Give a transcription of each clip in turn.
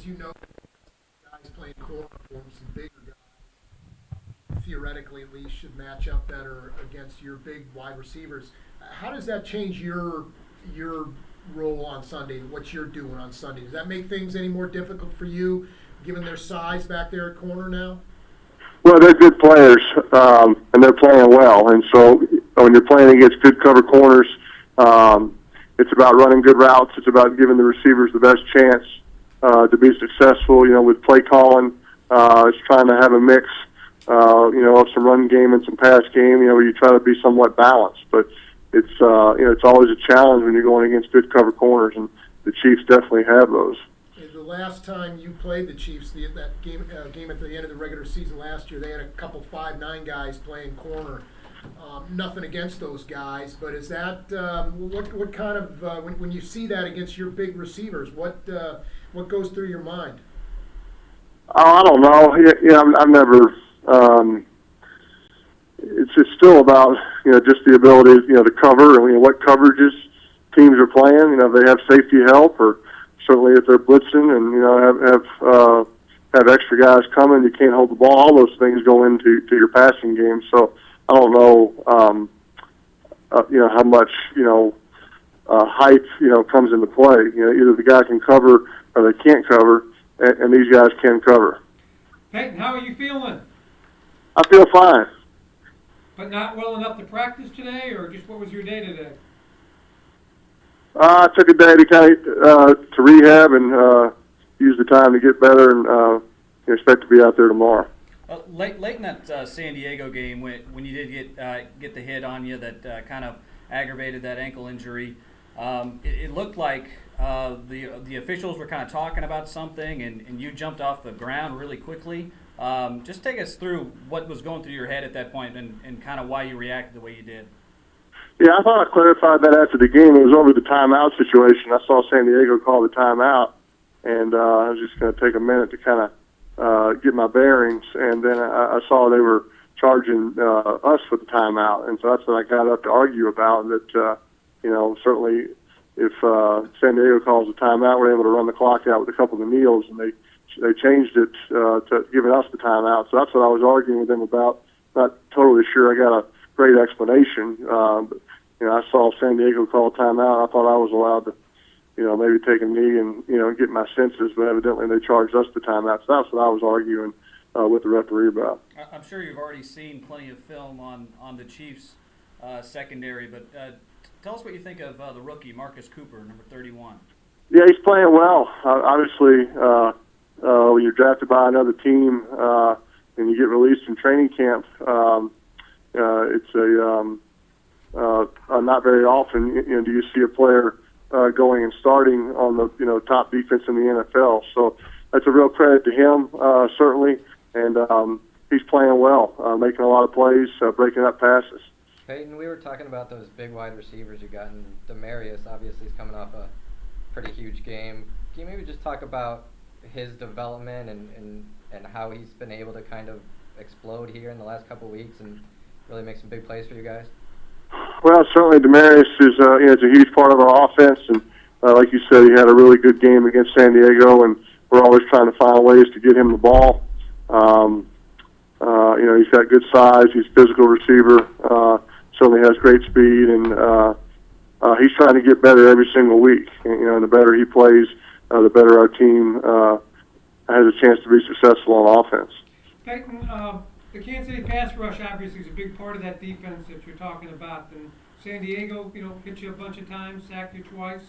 as you know, guys playing corner for him, some bigger guys, theoretically at least, should match up better against your big wide receivers. How does that change your role on Sunday, what you're doing on Sunday? Does that make things any more difficult for you, given their size back there at corner now? Well, they're good players, and they're playing well. And so when you're playing against good cover corners, it's about running good routes. It's about giving the receivers the best chance to be successful. With play calling, it's trying to have a mix, of some run game and some pass game. Where you try to be somewhat balanced. But it's it's always a challenge when you're going against good cover corners, and the Chiefs definitely have those. The last time you played the Chiefs, that game at the end of the regular season last year, they had a couple 5'9" guys playing corner. Nothing against those guys, but is that what kind of when you see that against your big receivers, what goes through your mind? Oh, I don't know. I've never. It's still about just the ability to cover and what coverages teams are playing. They have safety help, or certainly if they're blitzing and have extra guys coming, you can't hold the ball. All those things go into your passing game. So I don't know, how much height comes into play. Either the guy can cover or they can't cover, and these guys can cover. Peyton, how are you feeling? I feel fine. But not well enough to practice today, or just what was your day today? I took a day to to rehab and use the time to get better, and expect to be out there tomorrow. Late in that San Diego game, when you did get the hit on you that kind of aggravated that ankle injury, it looked like the officials were kind of talking about something, and you jumped off the ground really quickly. Just take us through what was going through your head at that point, and kind of why you reacted the way you did. Yeah, I thought I clarified that after the game. It was over the timeout situation. I saw San Diego call the timeout, and I was just going to take a minute to kind of get my bearings. And then I saw they were charging us with the timeout, and so that's what I got up to argue about. That certainly if San Diego calls a timeout, we're able to run the clock out with a couple of kneels, and they changed it to giving us the timeout. So that's what I was arguing with them about. Not totally sure I got a great explanation, but I saw San Diego call a timeout. I thought I was allowed to, maybe take a knee and get my senses, but evidently they charged us the timeout. So that's what I was arguing with the referee about. I'm sure you've already seen plenty of film on the Chiefs secondary, but tell us what you think of the rookie Marcus Cooper, number 31. Yeah, he's playing well. Obviously, when you're drafted by another team and you get released from training camp, it's not very often do you see a player going and starting on the top defense in the NFL. So that's a real credit to him, certainly, and he's playing well, making a lot of plays, breaking up passes. Peyton, we were talking about those big wide receivers you got, and Demarius obviously is coming off a pretty huge game. Can you maybe just talk about his development and how he's been able to kind of explode here in the last couple of weeks and really make some big plays for you guys? Well, certainly Demarius is it's a huge part of our offense, and like you said, he had a really good game against San Diego, and we're always trying to find ways to get him the ball. He's got good size. He's a physical receiver. Certainly has great speed, and he's trying to get better every single week. And the better he plays, the better our team has a chance to be successful on offense. Peyton, the Kansas City pass rush obviously is a big part of that defense that you're talking about. And San Diego, hit you a bunch of times, sacked you twice.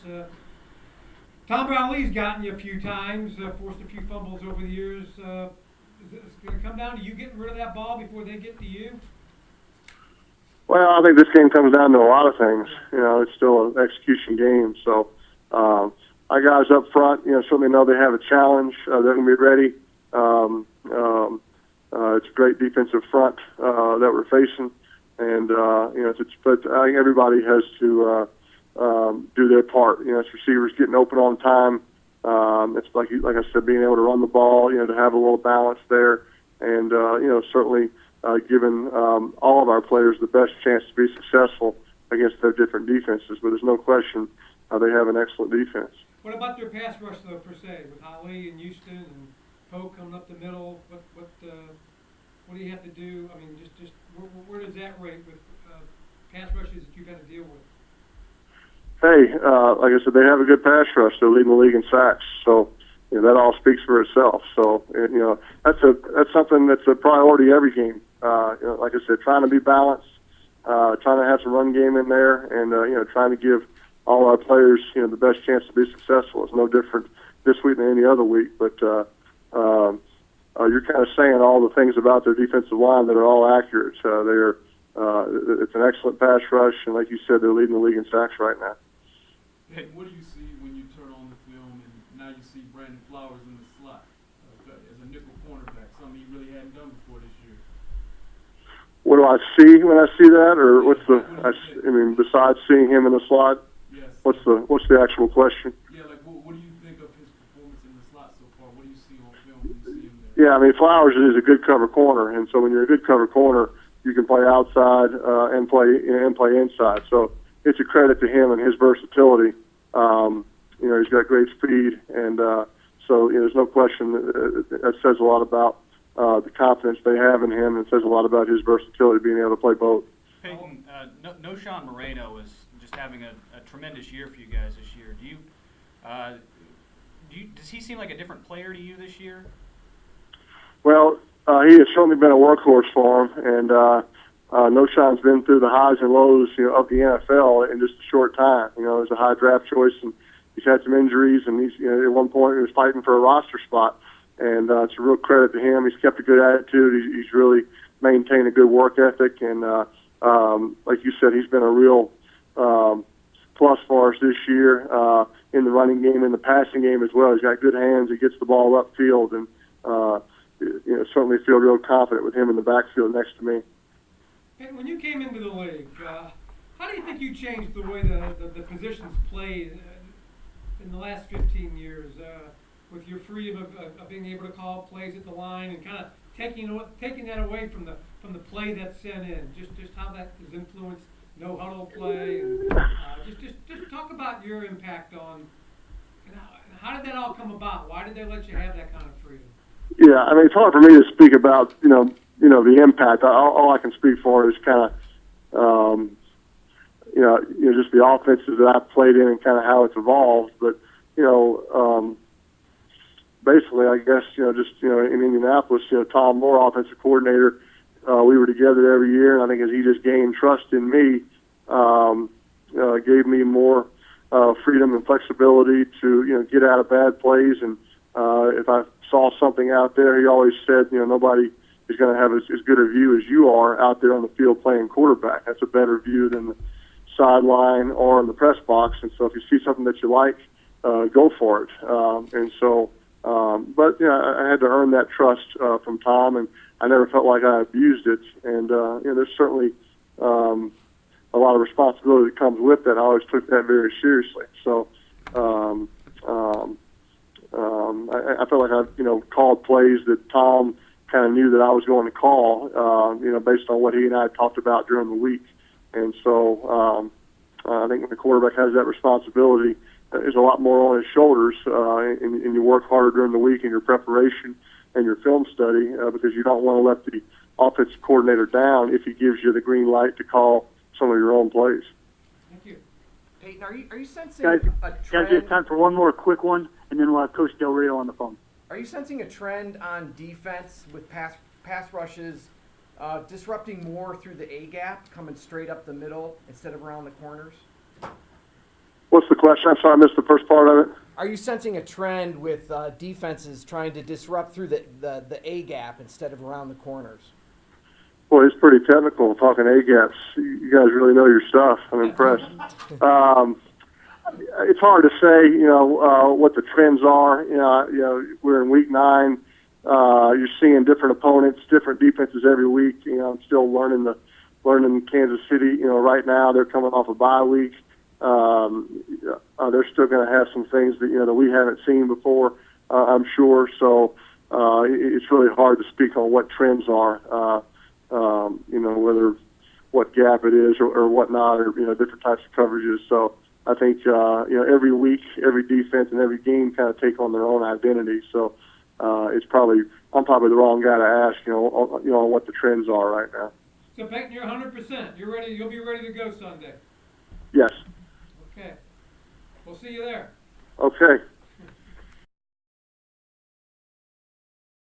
Tom Brown-Lee's gotten you a few times, forced a few fumbles over the years. Is it going to come down to you getting rid of that ball before they get to you? Well, I think this game comes down to a lot of things. It's still an execution game. So our guys up front, certainly know they have a challenge. They're going to be ready. It's a great defensive front that we're facing, and but I think everybody has to do their part. It's receivers getting open on time. It's like I said, being able to run the ball. To have a little balance there, and certainly giving all of our players the best chance to be successful against their different defenses. But there's no question they have an excellent defense. What about their pass rush though, per se, with Holly and Houston and Poe coming up the middle? What do you have to do? I mean, just where does that rate with pass rushes that you've had to deal with? Hey, like I said, they have a good pass rush. They're leading the league in sacks, so that all speaks for itself. So that's something that's a priority every game. Like I said, trying to be balanced, trying to have some run game in there, and trying to give all our players the best chance to be successful. It's no different this week than any other week, but you're kind of saying all the things about their defensive line that are all accurate. It's an excellent pass rush, and like you said, they're leading the league in sacks right now. Hey, what do you see when you turn on the film and now you see Brandon Flowers in the slot as a nickel cornerback, something he really hadn't done before this year? What do I see when I see that, or what's besides seeing him in the slot? Yes. What's the actual question? Yeah, like what do you think of his performance in the slot so far? What do you see on film when you see him there? Yeah, Flowers is a good cover corner, and so when you're a good cover corner, you can play outside and play inside. So it's a credit to him and his versatility. He's got great speed, and so there's no question that says a lot about the confidence they have in him, and says a lot about his versatility, being able to play both. Peyton, Noshawn Moreno is just having a tremendous year for you guys this year. Does he seem like a different player to you this year? Well, he has certainly been a workhorse for him, and Noshawn's been through the highs and lows, of the NFL in just a short time. He was a high draft choice, and he's had some injuries, and he's, at one point he was fighting for a roster spot, and it's a real credit to him. He's kept a good attitude. He's really maintained a good work ethic, and like you said, he's been a real plus for us this year in the running game, in the passing game as well. He's got good hands. He gets the ball upfield, and certainly feel real confident with him in the backfield next to me. Hey, when you came into the league, how do you think you changed the way the positions played in the last 15 years with your freedom of being able to call plays at the line and kind of taking that away from the play that's sent in? Just how that has influenced no huddle play, and just talk about your impact on and how did that all come about? Why did they let you have that kind of freedom? Yeah, it's hard for me to speak about the impact. All I can speak for is kind of just the offenses that I've played in and kind of how it's evolved. But basically, I guess in Indianapolis, Tom Moore, offensive coordinator, we were together every year, and I think as he just gained trust in me, gave me more freedom and flexibility to get out of bad plays, and if I saw something out there, he always said, nobody is going to have as good a view as you are out there on the field playing quarterback. That's a better view than the sideline or in the press box. And so if you see something that you like, go for it. But I had to earn that trust from Tom, and I never felt like I abused it. And there's certainly a lot of responsibility that comes with that. I always took that very seriously. So I felt like I called plays that Tom kind of knew that I was going to call, based on what he and I had talked about during the week. And so I think when the quarterback has that responsibility, there's a lot more on his shoulders, and you work harder during the week in your preparation and your film study because you don't want to let the offensive coordinator down if he gives you the green light to call some of your own plays. Thank you. Peyton, are you sensing Guys, a trend? we have time for one more quick one, and then we'll have Coach Del Rio on the phone. Are you sensing a trend on defense with pass rushes disrupting more through the A gap, coming straight up the middle instead of around the corners? What's the question? I'm sorry, I missed the first part of it. Are you sensing a trend with defenses trying to disrupt through the A gap instead of around the corners? Boy, it's pretty technical talking A-gaps. You guys really know your stuff. I'm impressed. It's hard to say, what the trends are. We're in week 9. You're seeing different opponents, different defenses every week. I'm still learning Kansas City. Right now they're coming off a bye week. They're still going to have some things that we haven't seen before, I'm sure. So it's really hard to speak on what trends are. Whether what gap it is or whatnot, or different types of coverages. So I think every week, every defense, and every game kind of take on their own identity. So I'm probably the wrong guy to ask, on what the trends are right now. So Peyton, you're 100%. You're ready. You'll be ready to go Sunday. Yes. Okay. We'll see you there. Okay.